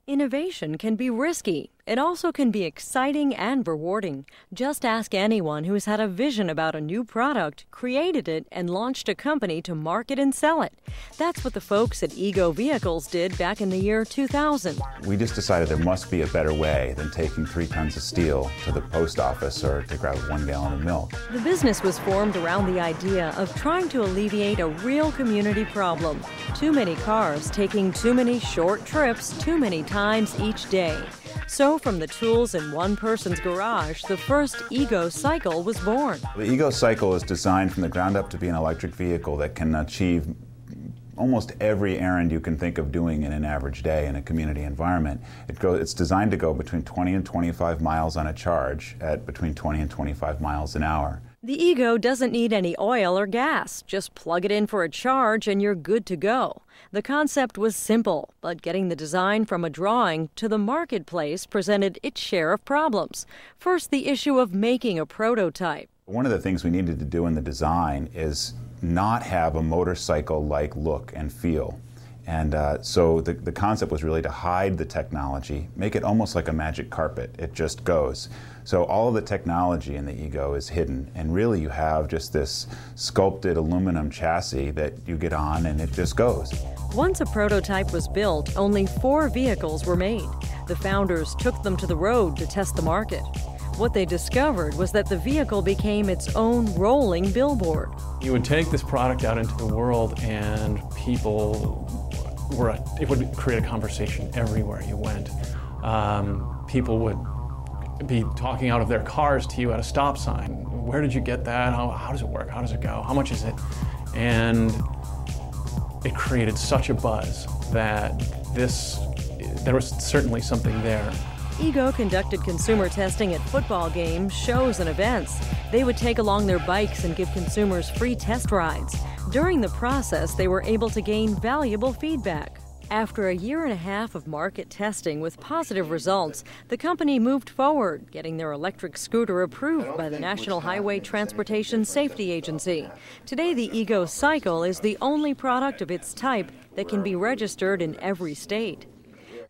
Innovation can be risky. It also can be exciting and rewarding. Just ask anyone who's had a vision about a new product, created it, and launched a company to market and sell it. That's what the folks at eGo Vehicles did back in the year 2000. We just decided there must be a better way than taking 3 tons of steel to the post office or to grab 1 gallon of milk. The business was formed around the idea of trying to alleviate a real community problem. Too many cars taking too many short trips too many times each day. So from the tools in one person's garage, the first eGo Cycle was born. The eGo Cycle is designed from the ground up to be an electric vehicle that can achieve almost every errand you can think of doing in an average day in a community environment. It's designed to go between 20 and 25 miles on a charge at between 20 and 25 miles an hour. The eGo doesn't need any oil or gas. Just plug it in for a charge and you're good to go. The concept was simple, but getting the design from a drawing to the marketplace presented its share of problems. First, the issue of making a prototype. One of the things we needed to do in the design is not have a motorcycle-like look and feel. And so the concept was really to hide the technology, make it almost like a magic carpet. It just goes. So all of the technology in the eGo is hidden, and really you have just this sculpted aluminum chassis that you get on and it just goes. Once a prototype was built, only 4 vehicles were made. The founders took them to the road to test the market. What they discovered was that the vehicle became its own rolling billboard. You would take this product out into the world and it would create a conversation everywhere you went. People would be talking out of their cars to you at a stop sign. Where did you get that? How does it work? How does it go? How much is it? And it created such a buzz that there was certainly something there. eGo conducted consumer testing at football games, shows, and events. They would take along their bikes and give consumers free test rides. During the process, they were able to gain valuable feedback. After a year and a half of market testing with positive results, the company moved forward, getting their electric scooter approved by the National Highway Transportation Safety Agency. Today, the eGo Cycle is the only product of its type that can be registered in every state.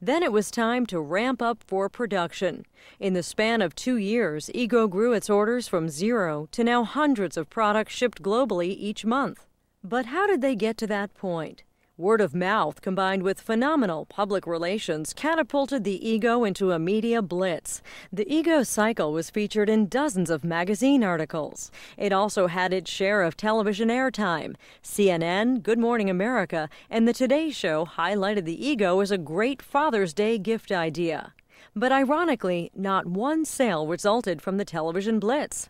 Then it was time to ramp up for production. In the span of 2 years, eGo grew its orders from 0 to now hundreds of products shipped globally each month. But how did they get to that point? Word of mouth combined with phenomenal public relations catapulted the eGo into a media blitz. The eGo Cycle was featured in dozens of magazine articles. It also had its share of television airtime. CNN, Good Morning America, and The Today Show highlighted the eGo as a great Father's Day gift idea. But ironically, not one sale resulted from the television blitz.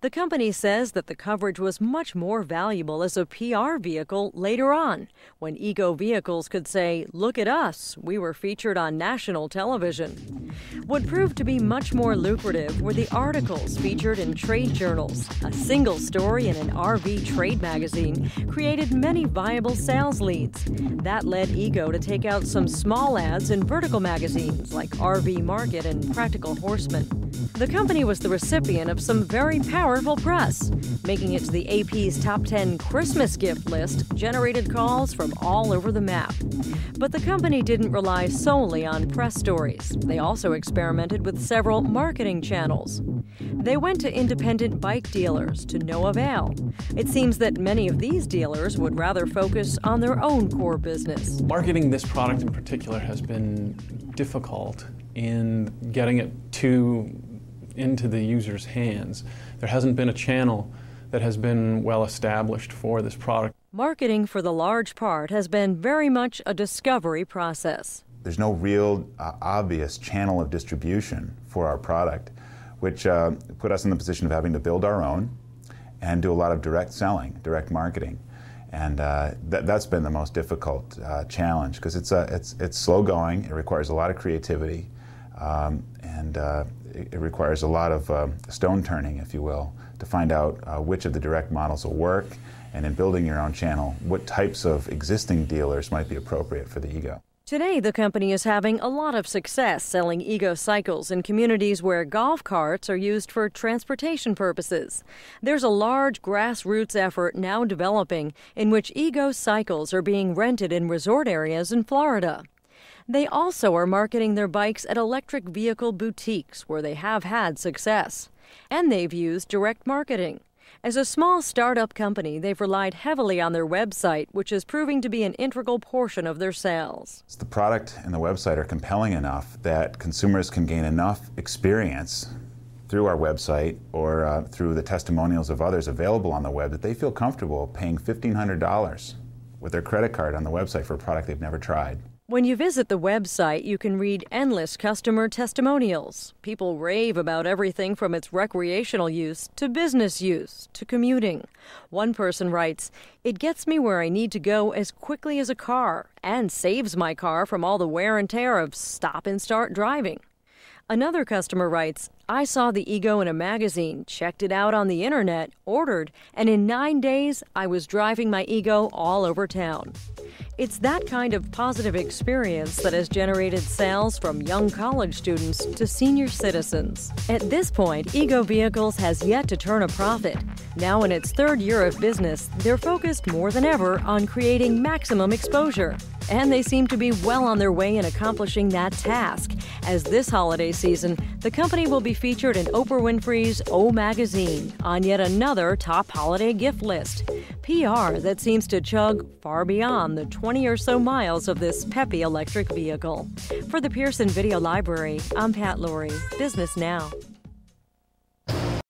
The company says that the coverage was much more valuable as a PR vehicle later on, when eGo Vehicles could say, "Look at us, we were featured on national television." What proved to be much more lucrative were the articles featured in trade journals. A single story in an RV trade magazine created many viable sales leads. That led eGo to take out some small ads in vertical magazines like RV Market and Practical Horseman. The company was the recipient of some very powerful press. Making it to the AP's Top 10 Christmas gift list generated calls from all over the map. But the company didn't rely solely on press stories. They also experimented with several marketing channels. They went to independent bike dealers to no avail. It seems that many of these dealers would rather focus on their own core business. Marketing this product in particular has been difficult in getting it into the user's hands. There hasn't been a channel that has been well established for this product. Marketing, for the large part, has been very much a discovery process. There's no real obvious channel of distribution for our product, which put us in the position of having to build our own and do a lot of direct selling, direct marketing. And that's been the most difficult challenge, because it's slow going, it requires a lot of creativity, and it requires a lot of stone turning, if you will, to find out which of the direct models will work, and in building your own channel, what types of existing dealers might be appropriate for the eGo. Today, the company is having a lot of success selling eGo Cycles in communities where golf carts are used for transportation purposes. There's a large grassroots effort now developing in which eGo Cycles are being rented in resort areas in Florida. They also are marketing their bikes at electric vehicle boutiques where they have had success. And they've used direct marketing. As a small startup company, they've relied heavily on their website, which is proving to be an integral portion of their sales. The product and the website are compelling enough that consumers can gain enough experience through our website or through the testimonials of others available on the web that they feel comfortable paying $1,500 with their credit card on the website for a product they've never tried. When you visit the website, you can read endless customer testimonials. People rave about everything from its recreational use to business use to commuting. One person writes, "It gets me where I need to go as quickly as a car and saves my car from all the wear and tear of stop and start driving." Another customer writes, "I saw the eGo in a magazine, checked it out on the internet, ordered, and in 9 days I was driving my eGo all over town." It's that kind of positive experience that has generated sales from young college students to senior citizens. At this point, eGo Vehicles has yet to turn a profit. Now in its third year of business, they're focused more than ever on creating maximum exposure. And they seem to be well on their way in accomplishing that task, as this holiday season, the company will be featured in Oprah Winfrey's O Magazine on yet another top holiday gift list. PR that seems to chug far beyond the 20 or so miles of this peppy electric vehicle. For the Pearson Video Library, I'm Pat Laurie, Business Now.